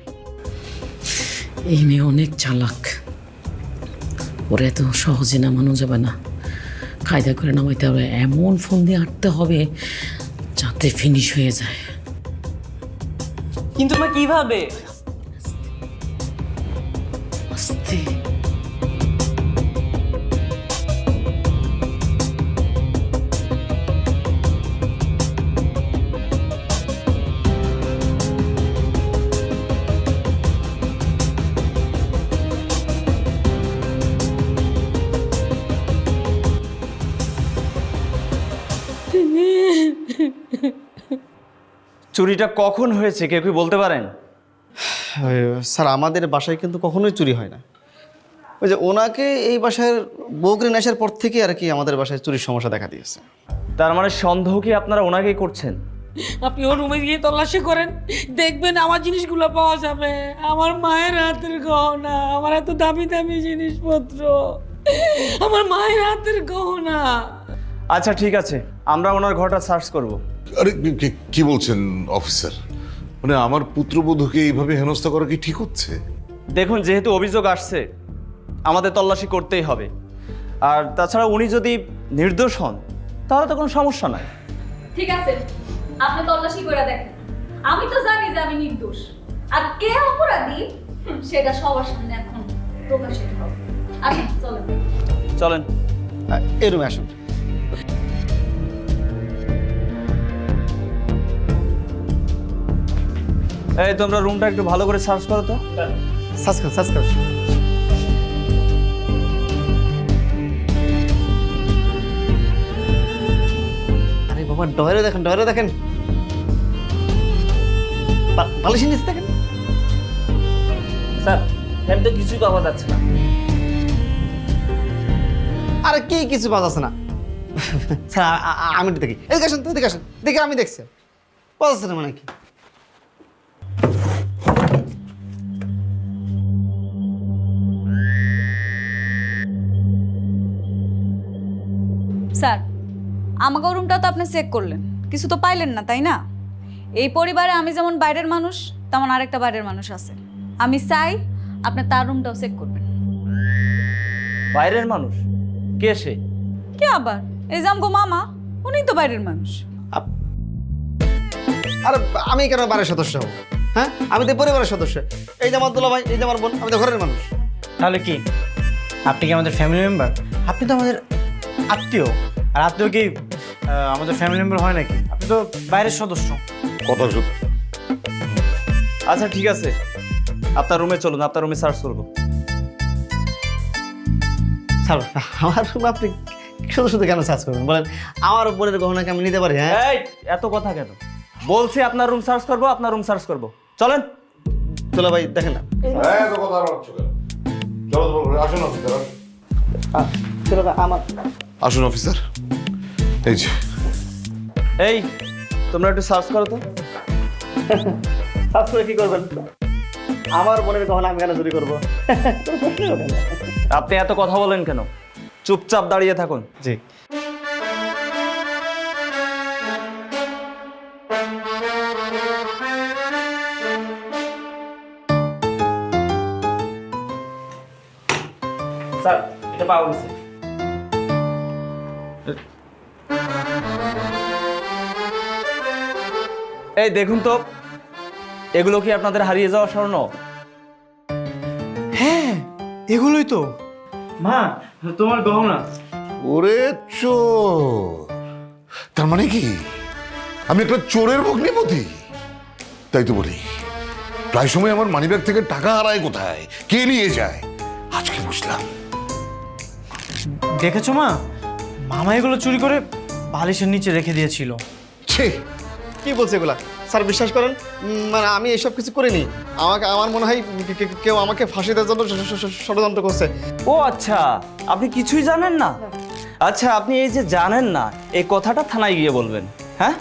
এই মেয়ে অনেক চালাক, ওরা এত সহজে নামানো যাবে না, কায়দা করে নামাইতে হবে, এমন ফোন দিয়ে আটতে হবে যাতে ফিনিশ হয়ে যায়।
কিন্তু মা কিভাবে?
আস্তে
চুরিটা কখন হয়েছে কেউ কি বলতে পারেন?
স্যার আমাদের বাসায় কিন্তু কখনোই চুরি হয় না। ওই যে ওনাকে এই বাসার বউকে নিয়ে আসার পর থেকে আর কি আমাদের বাসায় চুরির সমস্যা দেখা দিয়েছে।
তার মানে সন্দেহ কি আপনারা ওনাকেই করছেন?
আপনি ওর রুমে গিয়ে তল্লাশি করেন, দেখবেন আমার জিনিসগুলো পাওয়া যাবে। আমার মায়ের হাতের গহনা, আমার এত দামি দামি জিনিসপত্র, আমার মায়ের হাতের গহনা।
আচ্ছা ঠিক আছে, আমরা ওনার ঘরটা সার্চ করব।
আরে কি বলছেন অফিসার? মানে আমার পুত্রবধূকে এইভাবে হেনস্থা করা কি ঠিক হচ্ছে?
দেখুন, যেহেতু অভিযোগ আসছে আমাদের তল্লাশি করতেই হবে, আর তাছাড়া উনি যদি নির্দোষ হন তাহলে তো কোনো সমস্যা নাই।
ঠিক আছে, আপনি তল্লাশি করে দেখেন। আমি তো জানি যে আমি নির্দোষ, আর কে অপরাধী সেটা সবার সামনে এখন প্রকাশিত হবে। আসুন, চলেন।
চলেন।
এই রুমে আসুন।
এই তোমরা রুমটা একটু ভালো করে সার্চ করো তো।
সার্চ করো, সার্চ করো। আরে বাবা, ডয়ারে দেখেন, ডয়ারে দেখেন, বালিশের নিচে দেখেন।
স্যার, এখানে তো কিছুই পাওয়া যাচ্ছে না।
আরে কি কিছু পাওয়া যাচ্ছে না? স্যার আমি দেখি, এদিকে আসেন, এদিকে আসেন, দেখি আমি দেখছি পাওয়া যাচ্ছে না মানে কি?
স্যার, আমাকে রুমটা তো আপনি চেক করলেন, কিছু তো পাইলেন না, তাই না? এই পরিবারে আমি যেমন বাইরের মানুষ, তেমন আরেকটা বাইরের মানুষ আছে। আমি চাই আপনি তার রুমটাও চেক করবেন।
বাইরের মানুষ? কে সে?
কে আবার? এই যে আমগো মামা, উনিই তো বাইরের মানুষ।
আরে আমি কেন বাড়ির সদস্য হব? হ্যাঁ, আমি তো পরিবারের সদস্য। এই যে আমার দুলা ভাই, এই যে আমার বোন, আমি তো ঘরের মানুষ।
তাহলে কি আপনি কি আমাদের ফ্যামিলি মেম্বার? আপনি তো আমাদের আত্মীয়, আর আত্মীয় কি আমাদের ফ্যামিলি মেম্বার হয় নাকি? আপনি তো বাইরের সদস্য।
কথা সত্যি।
আচ্ছা ঠিক আছে, আপনার রুমে চলুন, আপনার রুমে সার্চ করবো।
স্যার আমার রুমে আপনি শুধু শুধু কেন সার্চ করবেন বলেন? আমার বোনের গহনাকে আমি নিতে পারি? হ্যাঁ,
এই এত কথা কেন? বলছি আপনার রুম সার্চ করবো, আপনার রুম সার্চ করবো। চলেন।
দুলা ভাই দেখেন না।
আসুন অফিসার। এই যে
এই তোমরা একটু সার্চ করো তো।
সার্চ করে কি করবেন? আমার বোনের গহনা আমি কেন চুরি করবো?
আপনি এত কথা বলেন কেন? চুপচাপ দাঁড়িয়ে থাকুন।
জি।
স্যার, এটা পাওয়া গেছে। এই দেখুন তো, এগুলো কি আপনাদের হারিয়ে যাওয়া স্বর্ণ?
হ্যাঁ, এগুলোই তো। মা, তোমার গহনা।
ওরে চোর! তার মানে কি আমি একটা চোরের ভগ্নিপতি? তাই তো বলি, প্রায় সময় আমার মানিব্যাগ থেকে টাকা হারায় কোথায়, কে নিয়ে যায়, আজকে বুঝলাম।
দেখেছো মা, মামা এগুলো চুরি করে বালিশের নিচে রেখে দিয়েছিল।
ছে,
কি বলছে এগুলা? স্যার বিশ্বাস করেন, মানে আমি এসব কিছু করিনি। আমার মনে হয় কেউ আমাকে ফাঁসি দেওয়ার জন্য ষড়যন্ত্র করছে।
ও আচ্ছা, আপনি কিছুই জানেন না? আচ্ছা, আপনি এই যে জানেন না, এই কথাটা থানায় গিয়ে বলবেন। হ্যাঁ,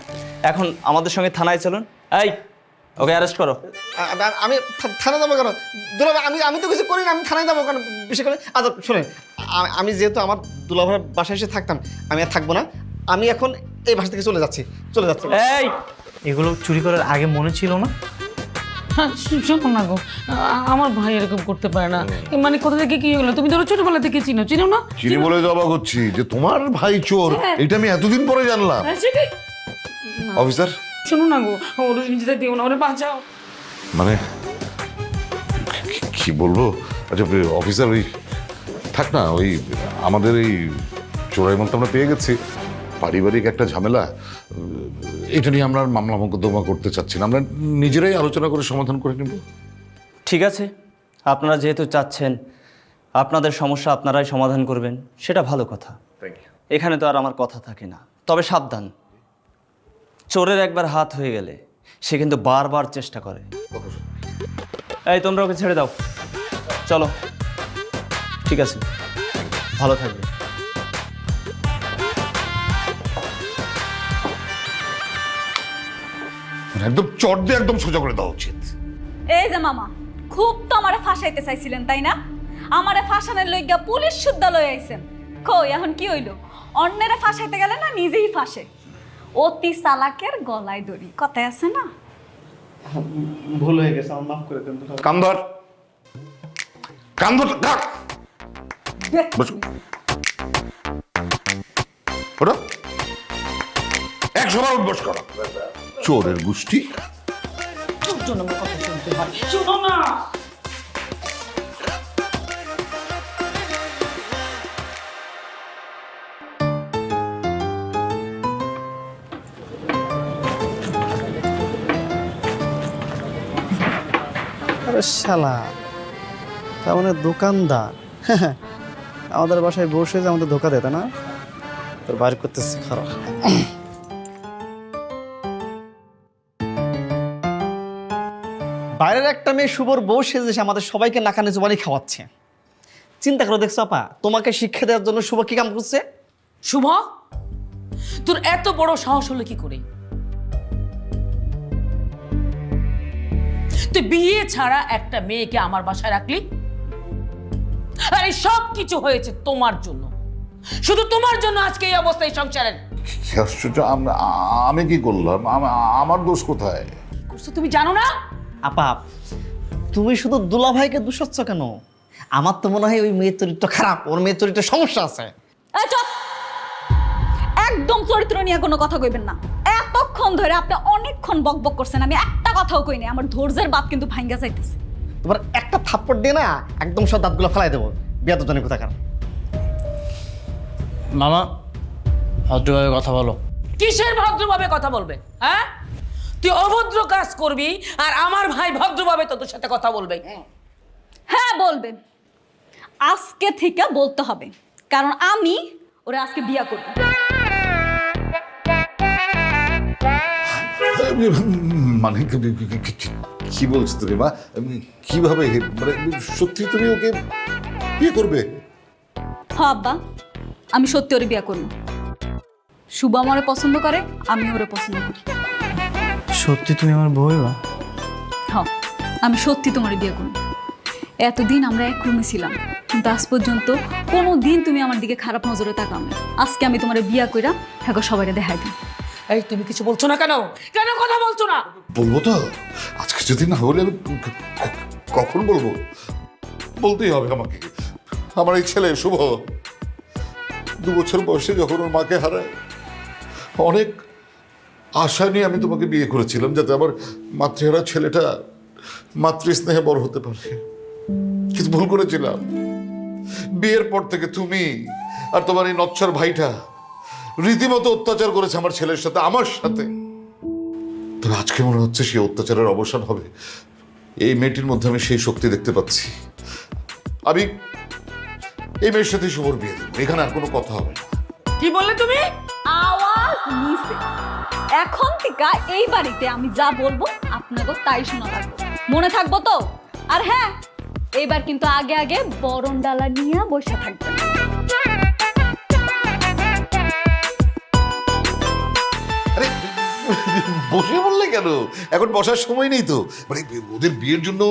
এখন আমাদের সঙ্গে থানায় চলুন। এই, ওকে অ্যারেস্ট করো।
আমি থানায় যাবো কেন? দুলাভাই, আমি তো কিছু করি না, আমি থানায় যাবো কেন? বিশেষ করে আচ্ছা শোনেন, আমি যেহেতু আমার দুলাভাইয়ের বাসায় এসে থাকতাম, আমি আর থাকবো না। আমি এখন এই বাসা থেকে চলে যাচ্ছি।
এই,
এগুলো চুরি করার আগে মনে ছিল না?
শোনো না গো, আমার ভাই এরকম করতে পারে না। মানে কোথা থেকে কি হলো? তুমি ধরো ছোটবেলা থেকে চিনো না?
চিনি বলে তো অবাক হচ্ছি যে তোমার ভাই চোর, এটা আমি এতদিন পরে জানলাম।
হ্যাঁ, সেটাই।
অফিসার,
শোনো না গো, ওর নিজেদের দিও না, ওরে বাঁচাও।
মানে কি বলবো? আচ্ছা অফিসার, ওই থাক না, ওই আমাদের এই চোরাই মালটা আমরা পেয়ে গেছি, পারিবারিক একটা ঝামেলা, এটা নিয়ে আমরা মামলা মোকদ্দমা করতে চাচ্ছি না, আমরা নিজেরাই আলোচনা করে সমাধান করে নেব।
ঠিক আছে, আপনারা যেহেতু চাচ্ছেন আপনাদের সমস্যা আপনারাই সমাধান করবেন, সেটা ভালো কথা। এখানে তো আর আমার কথা থাকে না। তবে সাবধান, চোরের একবার হাত হয়ে গেলে সে কিন্তু বারবার চেষ্টা করে। এই, তোমরা ওকে ছেড়ে দাও, চলো। ঠিক আছে, ভালো থাকবে।
একদম চট দিয়ে একদম সোজা করে দেওয়া উচিত।
এই যে মামা, খুব তো আমারে ফাঁসাইতে চাইছিলেন তাই না? আমারে ফাঁসানোর লইগা পুলিশ সুদ্ধা লই আইছেন। কই এখন কি হইলো? অন্যেরে ফাঁসাইতে গেলে না নিজেই ফাঁসে। অতি চালাকের গলায় দড়ি, কথায় আছে না?
ভুল হয়ে গেছে, আমার মাফ করে দেন।
কান ধর, কান ধর, বসো। ওটা 100 বার উঠবস করো, চোরের গোষ্ঠী।
শোনো না,
আরে শালা, তার মানে দোকানদার আমাদের বাসায় বসে যে আমাদের ধোকা দেয়, তাই না? তোর বাইর করতেছে খারাপ। বাইরের একটা মেয়ে শুভর বউ সেজে আমাদের সবাইকে নাকানে জোবানি খাওয়াচ্ছে। চিন্তা করে দেখছো আপা, তোমাকে শিক্ষা দেওয়ার জন্য শুভ কি কাম করছে?
শুভ, তোর এত বড় সাহস হলো কি করে? তুই বিয়ে ছাড়া একটা মেয়েকে আমার বাসায় রাখলি? আর এই সব কিছু হয়েছে তোমার জন্য, শুধু তোমার জন্য আজকে এই অবস্থা এই সংসারের।
কি আশ্চর্য, আমি কি করলাম? আমার দোষ কোথায়?
তুমি জানো না?
আপা, তুমি শুধু দুলাভাইকে দোষাচ্ছ কেন? আমার তো মনে হয় ওই মেয়ের চরিত্র খারাপ, ওর মেয়ের চরিত্রে সমস্যা আছে।
এই চুপ! একদম চরিত্র নিয়ে কোনো কথা কইবেন না। এতক্ষণ ধরে আপনি অনেকক্ষণ বকবক করছেন, আমি একটা কথাও কইনি। আমার ধৈর্যের বাত কিন্তু ভাঙ্গা যাইতেছে।
তোমার একটা থাপ্পড় দিয়ে না একদম সব দাঁতগুলো ফেলাই দেবো, বিয়াদজনের কোথাকার।
মামা, ভদ্রভাবে কথা বলো।
কিসের ভদ্রভাবে কথা বলবে? হ্যাঁ, তুই অভদ্র কাজ করবি আর আমার ভাই ভদ্রভাবে তোর সাথে কথা বলবে।
হ্যাঁ বলবেন, আজকে থেকে বলতে হবে, কারণ আমি ওরা আজকে বিয়া করব।
মানে কি বলছো তুমি মা? কিভাবে, মানে সত্যি তুমি ওকে বিয়ে করবে?
হ্যাঁ আব্বা, আমি সত্যি ওরে বিয়া করব। শুভ আমারে পছন্দ করে, আমি ওরে পছন্দ করি।
সত্যি তুমি আমার বউ?
হ্যাঁ, আমি সত্যি তোমারে বিয়ে করব। এতদিন আমরা এক রুমে ছিলাম, কিন্তু আজ পর্যন্ত কোনো দিন তুমি আমার দিকে খারাপ নজরে তাকাও না। আজকে আমি তোমারে বিয়া কইরা থাকো, সবাইকে দেখাই দিই।
এই তুমি কিছু বলছো না কেন? কেন কথা বলছো না?
বলবো তো, আজকে যদি না হলে আমি কখন বলবো? বলতেই হবে আমাকে। আমার এই ছেলে শুভ 2 বছর বয়সে যখন ওর মাকে হারায়, অনেক আশা নিয়ে আমি তোমাকে বিয়ে করেছিলাম যাতে আমার মাতৃহারা ছেলেটা মাতৃস্নেহে বড় হতে পারে, কিন্তু ভুল করেছিলাম। বিয়ের পর থেকে তুমি আর তোমার এই নচ্ছর ভাইটা রীতিমতো অত্যাচার করেছে আমার ছেলের সাথে, আমার সাথে। তবে আজকে মনে হচ্ছে সেই অত্যাচারের অবসান হবে। এই মেয়েটির মধ্যে আমি সেই শক্তি দেখতে পাচ্ছি। আমি এই মেয়ের সাথে শুভর বিয়ে দেবো, এখানে আর কোনো কথা হবে না।
কি বললে তুমি?
আওয়াজ নিচে। এখন থেকে এই বাড়িতে আমি যা বলবো আপনাকে তাই শোনা লাগবে, মনে থাকবো তো? আর হ্যাঁ, এইবার কিন্তু আগে আগে বরণ ডালা নিয়ে বসে থাকবেন।
আরে বসে বললে কেন? এখন বসার সময় নেই তো। মানে ওদের বিয়ের জন্য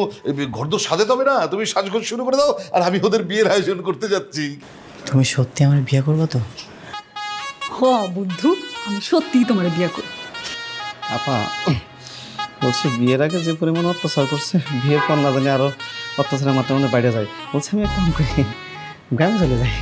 ঘরদোর সাজাতে হবে না? তুমি সাজগোজ শুরু করে দাও, আর আমি ওদের বিয়ের আয়োজন করতে যাচ্ছি।
তুমি সত্যি আমার বিয়ে করবো তো?
হ বুদ্ধু, আমি সত্যিই তোমার বিয়ে করব।
আপা বলছি, বিয়ের আগে যে পরিমাণ অত্যাচার করছে, বিয়ের পর না জানি আরো অত্যাচারের মাত্রা বাইরে যায়। বলছি আমি এক কাম করি, গ্রামে চলে যাই।